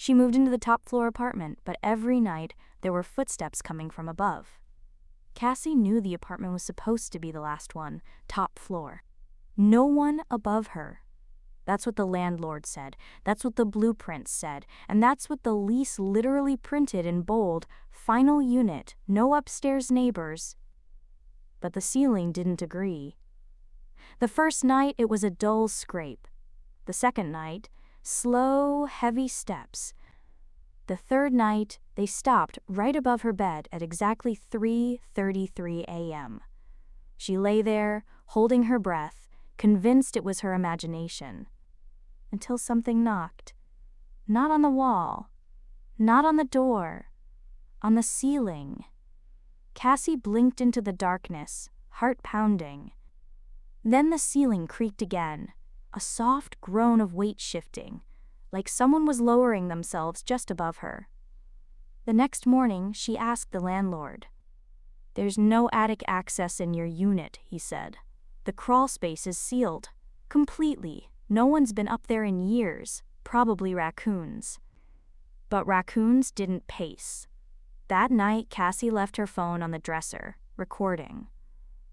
She moved into the top-floor apartment, but every night there were footsteps coming from above. Cassie knew the apartment was supposed to be the last one, top floor. No one above her. That's what the landlord said, that's what the blueprints said, and that's what the lease literally printed in bold, final unit, no upstairs neighbors. But the ceiling didn't agree. The first night it was a dull scrape. The second night, slow, heavy steps. The third night, they stopped right above her bed at exactly 3:33 a.m. She lay there, holding her breath, convinced it was her imagination. Until something knocked. Not on the wall. Not on the door. On the ceiling. Cassie blinked into the darkness, heart pounding. Then the ceiling creaked again, a soft groan of weight shifting, like someone was lowering themselves just above her. The next morning, she asked the landlord. "There's no attic access in your unit," he said. "The crawl space is sealed. Completely. No one's been up there in years, probably raccoons." But raccoons didn't pace. That night, Cassie left her phone on the dresser, recording.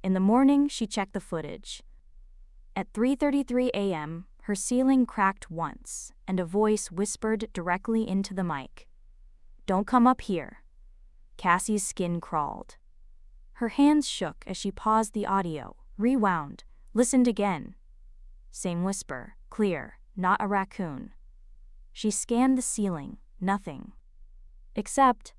In the morning, she checked the footage. At 3:33 a.m., her ceiling cracked once, and a voice whispered directly into the mic. "Don't come up here." Cassie's skin crawled. Her hands shook as she paused the audio, rewound, listened again. Same whisper, clear, not a raccoon. She scanned the ceiling, nothing. Except,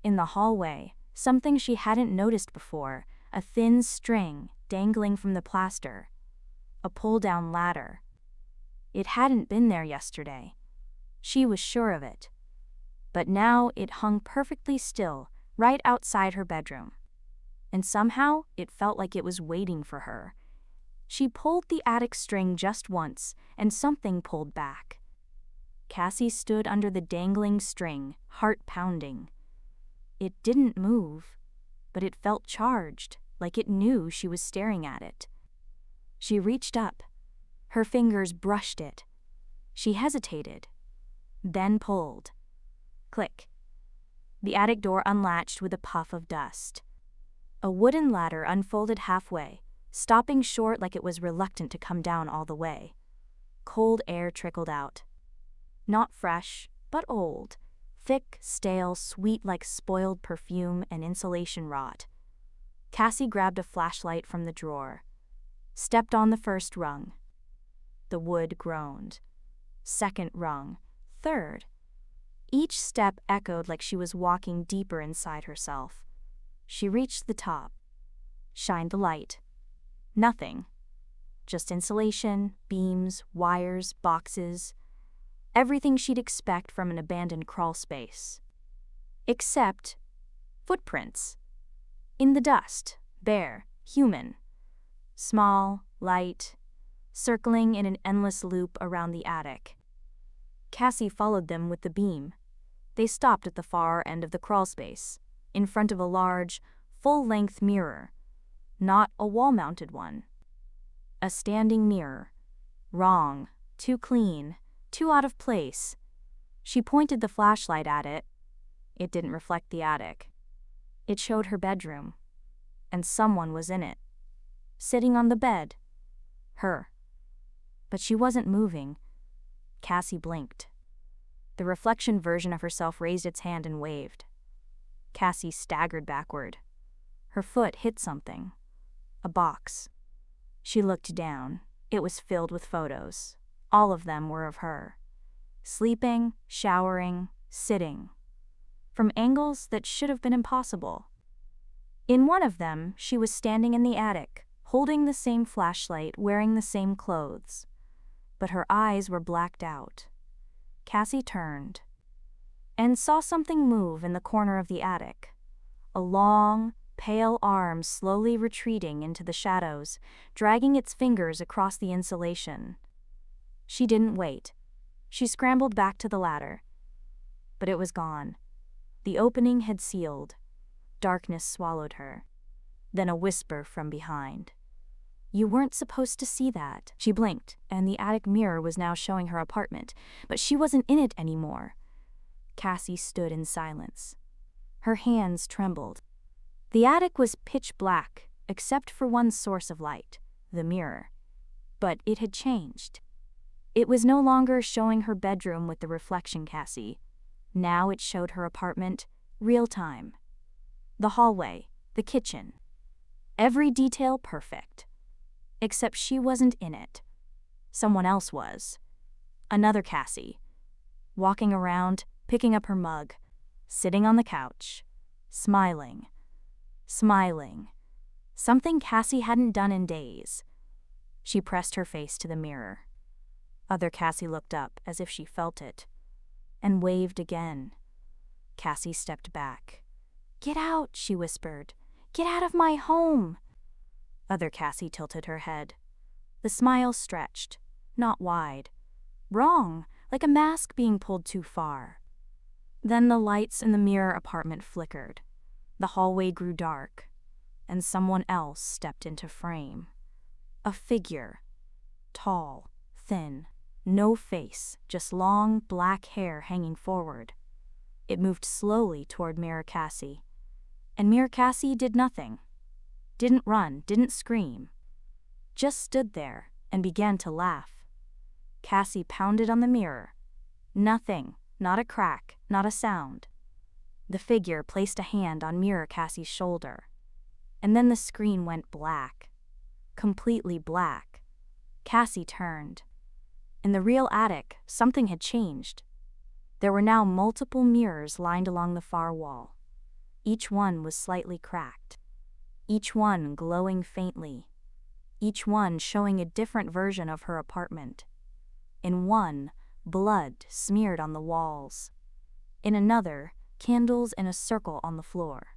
in the hallway, something she hadn't noticed before, a thin string dangling from the plaster. A pull-down ladder. It hadn't been there yesterday. She was sure of it. But now it hung perfectly still, right outside her bedroom. And somehow it felt like it was waiting for her. She pulled the attic string just once, and something pulled back. Cassie stood under the dangling string, heart pounding. It didn't move, but it felt charged, like it knew she was staring at it. She reached up. Her fingers brushed it. She hesitated, then pulled. Click. The attic door unlatched with a puff of dust. A wooden ladder unfolded halfway, stopping short like it was reluctant to come down all the way. Cold air trickled out. Not fresh, but old. Thick, stale, sweet like spoiled perfume and insulation rot. Cassie grabbed a flashlight from the drawer. Stepped on the first rung. The wood groaned. Second rung. Third. Each step echoed like she was walking deeper inside herself. She reached the top. Shined the light. Nothing. Just insulation, beams, wires, boxes. Everything she'd expect from an abandoned crawl space. Except footprints. In the dust, bare, human. Small, light, circling in an endless loop around the attic. Cassie followed them with the beam. They stopped at the far end of the crawl space, in front of a large, full-length mirror. Not a wall-mounted one. A standing mirror. Wrong, too clean, too out of place. She pointed the flashlight at it. It didn't reflect the attic. It showed her bedroom. And someone was in it. Sitting on the bed. Her. But she wasn't moving. Cassie blinked. The reflection version of herself raised its hand and waved. Cassie staggered backward. Her foot hit something. A box. She looked down. It was filled with photos. All of them were of her. Sleeping, showering, sitting. From angles that should have been impossible. In one of them, she was standing in the attic, holding the same flashlight, wearing the same clothes. But her eyes were blacked out. Cassie turned and saw something move in the corner of the attic. A long, pale arm slowly retreating into the shadows, dragging its fingers across the insulation. She didn't wait. She scrambled back to the ladder. But it was gone. The opening had sealed. Darkness swallowed her. Then a whisper from behind. "You weren't supposed to see that." She blinked, and the attic mirror was now showing her apartment, but she wasn't in it anymore. Cassie stood in silence. Her hands trembled. The attic was pitch black, except for one source of light, the mirror. But it had changed. It was no longer showing her bedroom with the reflection Cassie. Now it showed her apartment, real time. The hallway, the kitchen. Every detail perfect. Except she wasn't in it. Someone else was. Another Cassie. Walking around, picking up her mug, sitting on the couch, smiling. Smiling. Something Cassie hadn't done in days. She pressed her face to the mirror. Other Cassie looked up as if she felt it, and waved again. Cassie stepped back. "Get out," she whispered. "Get out of my home." Other Cassie tilted her head. The smile stretched, not wide. Wrong, like a mask being pulled too far. Then the lights in the mirror apartment flickered. The hallway grew dark, and someone else stepped into frame. A figure. Tall, thin, no face, just long black hair hanging forward. It moved slowly toward Mirror Cassie. And Mirror Cassie did nothing. Didn't run, didn't scream. Just stood there and began to laugh. Cassie pounded on the mirror. Nothing, not a crack, not a sound. The figure placed a hand on Mirror Cassie's shoulder. And then the screen went black. Completely black. Cassie turned. In the real attic, something had changed. There were now multiple mirrors lined along the far wall. Each one was slightly cracked. Each one glowing faintly. Each one showing a different version of her apartment. In one, blood smeared on the walls. In another, candles in a circle on the floor.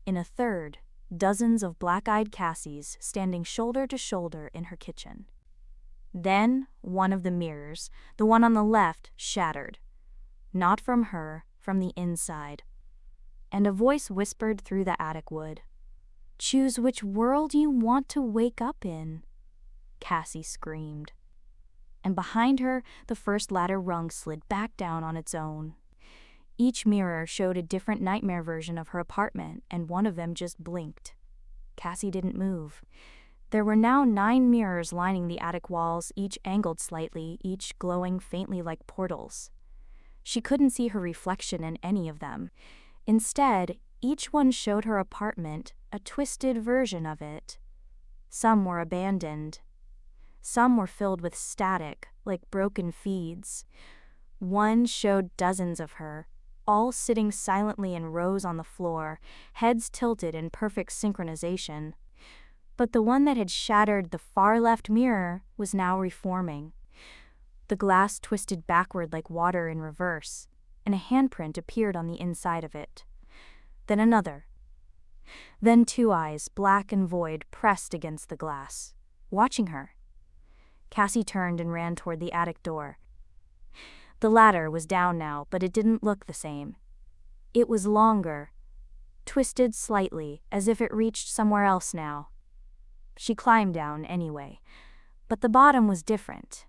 In a third, dozens of black-eyed Cassies standing shoulder to shoulder in her kitchen. Then, one of the mirrors, the one on the left, shattered. Not from her, from the inside. And a voice whispered through the attic wood. "Choose which world you want to wake up in," Cassie screamed. And behind her, the first ladder rung slid back down on its own. Each mirror showed a different nightmare version of her apartment, and one of them just blinked. Cassie didn't move. There were now 9 mirrors lining the attic walls, each angled slightly, each glowing faintly like portals. She couldn't see her reflection in any of them. Instead, each one showed her apartment, a twisted version of it. Some were abandoned. Some were filled with static, like broken feeds. One showed dozens of her, all sitting silently in rows on the floor, heads tilted in perfect synchronization. But the one that had shattered the far left mirror was now reforming. The glass twisted backward like water in reverse, and a handprint appeared on the inside of it. Then another. Then 2 eyes, black and void, pressed against the glass, watching her. Cassie turned and ran toward the attic door. The ladder was down now, but it didn't look the same. It was longer, twisted slightly, as if it reached somewhere else now. She climbed down anyway, but the bottom was different.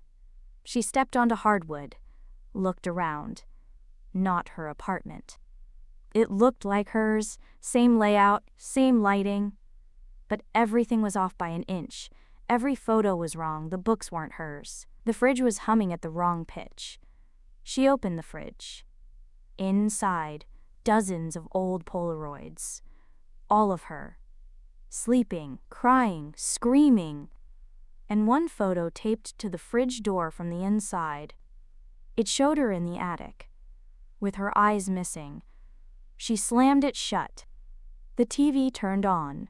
She stepped onto hardwood, looked around. Not her apartment. It looked like hers, same layout, same lighting. But everything was off by an inch. Every photo was wrong, the books weren't hers. The fridge was humming at the wrong pitch. She opened the fridge. Inside, dozens of old Polaroids. All of her. Sleeping, crying, screaming. And one photo taped to the fridge door from the inside. It showed her in the attic, with her eyes missing. She slammed it shut. The TV turned on.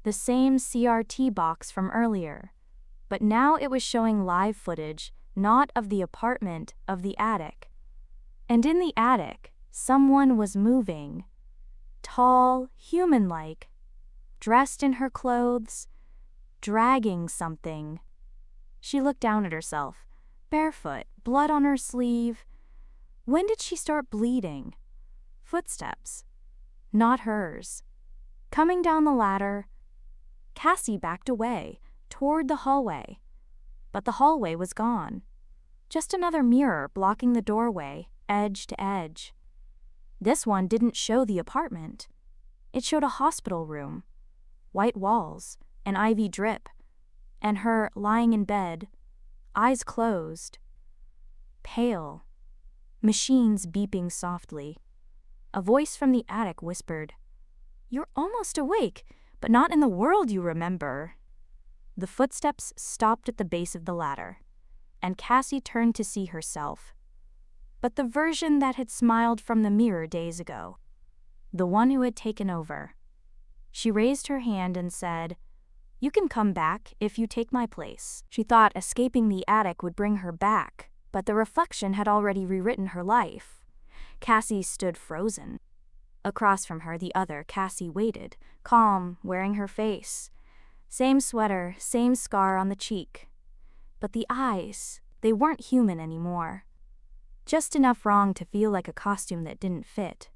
The same CRT box from earlier. But now it was showing live footage, not of the apartment, of the attic. And in the attic, someone was moving. Tall, human-like, dressed in her clothes, dragging something. She looked down at herself, barefoot, blood on her sleeve. When did she start bleeding? Footsteps. Not hers. Coming down the ladder. Cassie backed away, toward the hallway. But the hallway was gone. Just another mirror blocking the doorway. edge to edge. This one didn't show the apartment. It showed a hospital room, white walls, an IV drip, and her lying in bed, eyes closed, pale, machines beeping softly. A voice from the attic whispered, "You're almost awake, but not in the world you remember." The footsteps stopped at the base of the ladder, and Cassie turned to see herself, but the version that had smiled from the mirror days ago, the one who had taken over. She raised her hand and said, "You can come back if you take my place." She thought escaping the attic would bring her back, but the reflection had already rewritten her life. Cassie stood frozen. Across from her, the other Cassie waited, calm, wearing her face. Same sweater, same scar on the cheek. But the eyes, they weren't human anymore. Just enough wrong to feel like a costume that didn't fit.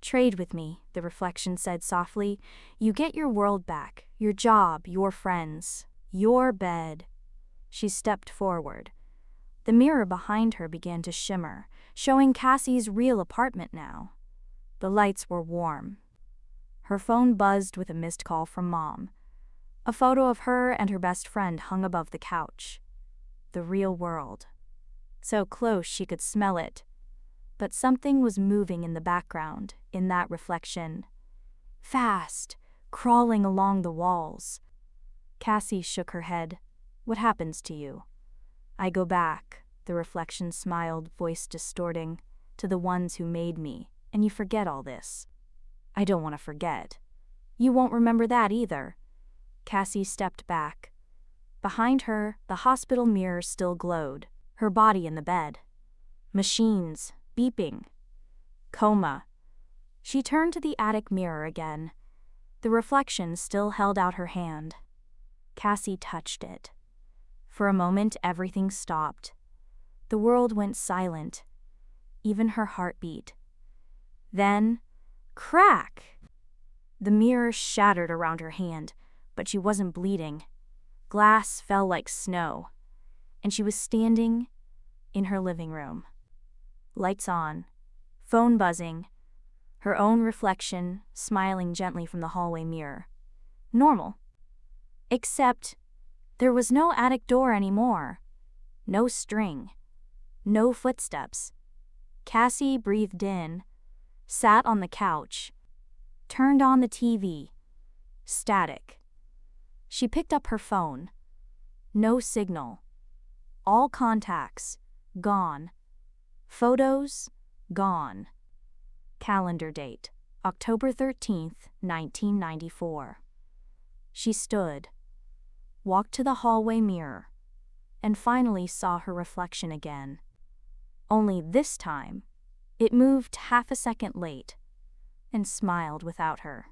"Trade with me," the reflection said softly. "You get your world back, your job, your friends, your bed." She stepped forward. The mirror behind her began to shimmer, showing Cassie's real apartment now. The lights were warm. Her phone buzzed with a missed call from Mom. A photo of her and her best friend hung above the couch. The real world. So close she could smell it. But something was moving in the background, in that reflection. Fast, crawling along the walls. Cassie shook her head. "What happens to you?" "I go back," the reflection smiled, voice distorting, "to the ones who made me, and you forget all this." "I don't want to forget." "You won't remember that either." Cassie stepped back. Behind her, the hospital mirror still glowed, her body in the bed. Machines, beeping. Coma. She turned to the attic mirror again. The reflection still held out her hand. Cassie touched it. For a moment, everything stopped. The world went silent, even her heartbeat. Then, crack! The mirror shattered around her hand, but she wasn't bleeding. Glass fell like snow, and she was standing in her living room. Lights on, phone buzzing, her own reflection smiling gently from the hallway mirror. Normal. Except there was no attic door anymore. No string. No footsteps. Cassie breathed in, sat on the couch, turned on the TV. Static. She picked up her phone. No signal. All contacts gone. Photos gone. Calendar date, October 13th, 1994. She stood, walked to the hallway mirror, and finally saw her reflection again. Only this time, it moved half a second late and smiled without her.